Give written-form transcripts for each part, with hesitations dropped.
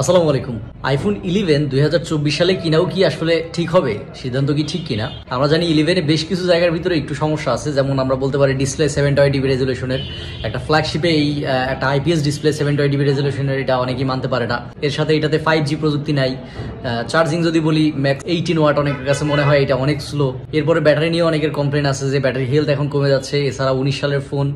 আসসালামু আলাইকুম। আইফোন 11 2024 সালে কিনাও কি আসলে ঠিক হবে? সিদ্ধান্ত কি ঠিক কিনা? আমরা জানি 11 এ বেশ কিছু জায়গার ভিতরে একটু সমস্যা আছে, যেমন আমরা বলতে পারি ডিসপ্লে 720p রেজলিউশনের, একটা ফ্ল্যাগশিপে এই একটা আইপিএস ডিসপ্লে 720p রেজলিউশনের, এটা অনেকেই মানতে পারে না। এর সাথে এটাতে 5G প্রযুক্তি নাই। চার্জিং যদি বলি ম্যাক্স 18 ওয়াট, অনেকের কাছে মনে হয় এটা অনেক স্লো। এরপরে ব্যাটারি নিয়ে অনেকের কমপ্লেন আছে যে ব্যাটারি হেলথ এখন কমে যাচ্ছে। এছাড়া 19 সালের ফোন,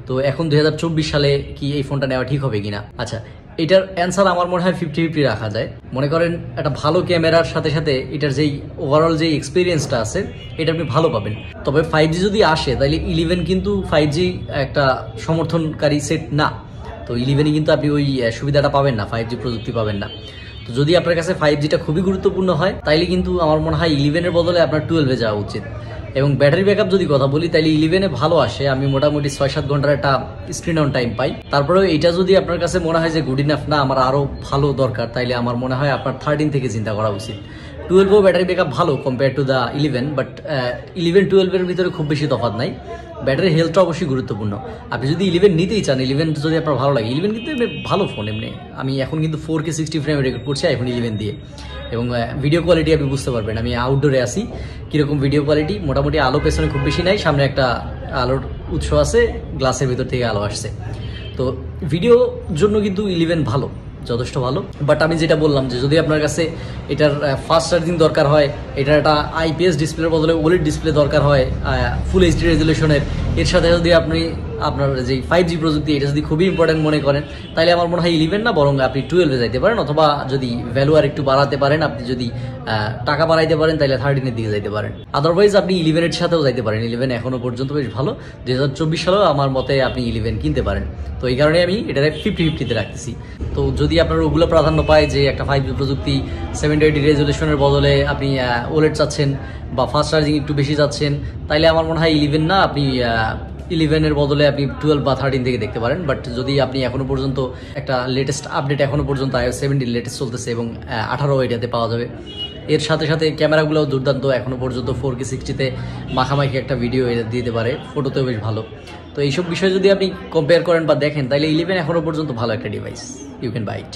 তো এখন 2024 সালে কি এই ফোনটা নেওয়া ঠিক হবে কিনা? আচ্ছা, এটার অ্যান্সার আমার মনে হয় 50-50 রাখা যায়। মনে করেন একটা ভালো ক্যামেরার সাথে সাথে এটার যেই ওভারঅল যে এক্সপিরিয়েন্সটা আছে এটা আপনি ভালো পাবেন। তবে 5G যদি আসে তাহলে 11 কিন্তু 5G একটা সমর্থনকারী সেট না। তো 11-এ কিন্তু আপনি ওই সুবিধাটা পাবেন না, 5G প্রযুক্তি পাবেন না। তো যদি আপনার কাছে 5Gটা খুবই গুরুত্বপূর্ণ হয় তাইলে কিন্তু আমার মনে হয় 11-এর বদলে আপনার 12-এ যাওয়া উচিত। এবং ব্যাটারি ব্যাকআপ যদি কথা বলি তাহলে 11-এ ভালো আসে, আমি মোটামুটি 6-7 ঘন্টার একটা স্ক্রিন অন টাইম পাই। তারপরেও এটা যদি আপনার কাছে মনে হয় যে গুড ইনাফ না, আমার আরও ভালো দরকার, তাইলে আমার মনে হয় আপনার 13 থেকে চিন্তা করা উচিত। 12-ও ব্যাটারি ব্যাকআপ ভালো কম্পেয়ার টু দ্য 11, বাট 11-12-এর ভিতরে খুব বেশি তফাৎ নাই। ব্যাটারি হেলথটা অবশ্যই গুরুত্বপূর্ণ। আপনি যদি 11 নিতেই চান, 11 যদি আপনার ভালো লাগে, 11 কিন্তু ভালো ফোন। এমনি আমি এখন কিন্তু 4K 60 ফ্রেম রেকর্ড করছি আইফোন 11 দিয়ে, এবং ভিডিও কোয়ালিটি আপনি বুঝতে পারবেন। আমি আউটডোরে আসি, কীরকম ভিডিও কোয়ালিটি, মোটামুটি আলো পেছনে খুব বেশি নাই, সামনে একটা আলোর উৎস আছে, গ্লাসের ভিতর থেকে আলো আসছে। তো ভিডিওর জন্য কিন্তু 11 ভালো, যথেষ্ট ভালো। বাট আমি যেটা বললাম যে যদি আপনার কাছে এটার ফাস্ট চার্জিং দরকার হয়, এটার একটা আইপিএস ডিসপ্লের বদলে ওলেড ডিসপ্লে দরকার হয় ফুল এইচডি রেজলিউশনের, এর সাথে যদি আপনি আপনার যে 5G প্রযুক্তি এটা যদি খুবই ইম্পর্টেন্ট মনে করেন, তাহলে আমার মনে হয় 11 না, বরং আপনি 12-এ যাইতে পারেন। অথবা যদি ভ্যালু আর একটু বাড়াতে পারেন, আপনি যদি টাকা বাড়াইতে পারেন, তাহলে 13-এর দিকে যাইতে পারেন। আদারওয়াইজ আপনি 11-এর সাথেও যাইতে পারেন। 11 এখনো পর্যন্ত বেশ ভালো। 2024 সালেও আমার মতে আপনি 11 কিনতে পারেন। তো এই কারণে আমি এটা 50-50-তে রাখতেছি। তো যদি আপনার ওগুলো প্রাধান্য পায় যে একটা 5G প্রযুক্তি 720 রেজলিউশনের বদলে আপনি ওলেড চাচ্ছেন বা ফাস্ট চার্জিং একটু বেশি চাচ্ছেন, তাইলে আমার মনে হয় 11 না, আপনি 11-এর বদলে আপনি 12 বা 13 থেকে দেখতে পারেন। বাট যদি আপনি এখনো পর্যন্ত একটা লেটেস্ট আপডেট, এখনো পর্যন্ত iOS 17 লেটেস্ট চলতেছে এবং 18 এটাতে পাওয়া যাবে। এর সাথে সাথে ক্যামেরাগুলোও দুর্দান্ত, এখনো পর্যন্ত 4K 60-তে মাখামাখি একটা ভিডিও এটা দিতে পারে, ফটোতেও বেশ ভালো। তো এইসব বিষয় যদি আপনি কম্পেয়ার করেন বা দেখেন, তাহলে 11 এখনো পর্যন্ত ভালো একটা device, you can buy it.